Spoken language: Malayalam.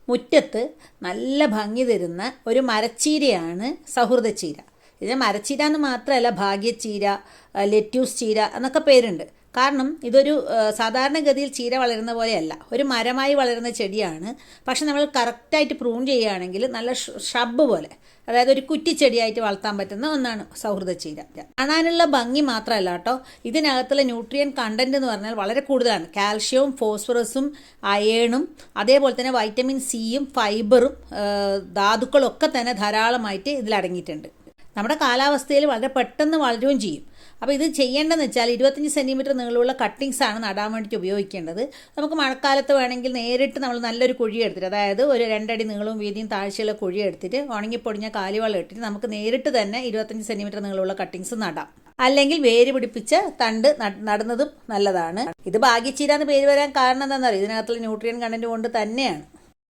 മുറ്റത്ത് നല്ല ഭംഗി തരുന്ന ഒരു മരച്ചീരയാണ് സൗഹൃദച്ചീര. ഇതിന് മരച്ചീര എന്ന് മാത്രമല്ല, ഭാഗ്യച്ചീര, ലെറ്റ്യൂസ് ചീര എന്നൊക്കെ പേരുണ്ട്. കാരണം ഇതൊരു സാധാരണഗതിയിൽ ചീര വളരുന്ന പോലെയല്ല, ഒരു മരമായി വളരുന്ന ചെടിയാണ്. പക്ഷെ നമ്മൾ കറക്റ്റായിട്ട് പ്രൂൺ ചെയ്യുകയാണെങ്കിൽ നല്ല ഷ്രബ് പോലെ, അതായത് ഒരു കുറ്റിച്ചെടിയായിട്ട് വളർത്താൻ പറ്റുന്ന ഒന്നാണ് സൗഹൃദച്ചീര. കാണാനുള്ള ഭംഗി മാത്രമല്ല കേട്ടോ, ഇതിനകത്തുള്ള ന്യൂട്രിയൻ കണ്ടന്റ് എന്ന് പറഞ്ഞാൽ വളരെ കൂടുതലാണ്. കാൽഷ്യവും ഫോസ്ഫറസും അയേണും അതേപോലെ തന്നെ വൈറ്റമിൻ സിയും ഫൈബറും ധാതുക്കളും ഒക്കെ തന്നെ ധാരാളമായിട്ട് ഇതിലടങ്ങിയിട്ടുണ്ട്. നമ്മുടെ കാലാവസ്ഥയിൽ വളരെ പെട്ടെന്ന് വളരുകയും ചെയ്യും. അപ്പോൾ ഇത് ചെയ്യേണ്ടതെന്ന് വെച്ചാൽ 25 സെൻറ്റിമീറ്റർ നീളമുള്ള കട്ടിങ്സാണ് നടാൻ വേണ്ടിയിട്ട് ഉപയോഗിക്കേണ്ടത്. നമുക്ക് മഴക്കാലത്ത് വേണമെങ്കിൽ നേരിട്ട് നമ്മൾ നല്ലൊരു കുഴി എടുത്തിട്ട്, അതായത് ഒരു 2 അടി നീളവും വീതിയും താഴ്ചയുള്ള കുഴി എടുത്തിട്ട് ഉണങ്ങിപ്പൊടിഞ്ഞ കാലിവെള്ളം ഇട്ടിട്ട് നമുക്ക് നേരിട്ട് തന്നെ 25 സെൻറ്റിമീറ്റർ നീളമുള്ള കട്ടിങ്സ് നടാം. അല്ലെങ്കിൽ വേര് പിടിപ്പിച്ച തണ്ട് നടുന്നതും നല്ലതാണ്. ഇത് ഭാഗ്യച്ചീര എന്ന് പേര് വരാൻ കാരണം എന്താണെന്ന് അറിയാം, ഇതിനകത്തുള്ള ന്യൂട്രിയൻ കണ്ടന്റ് കൊണ്ട് തന്നെയാണ്.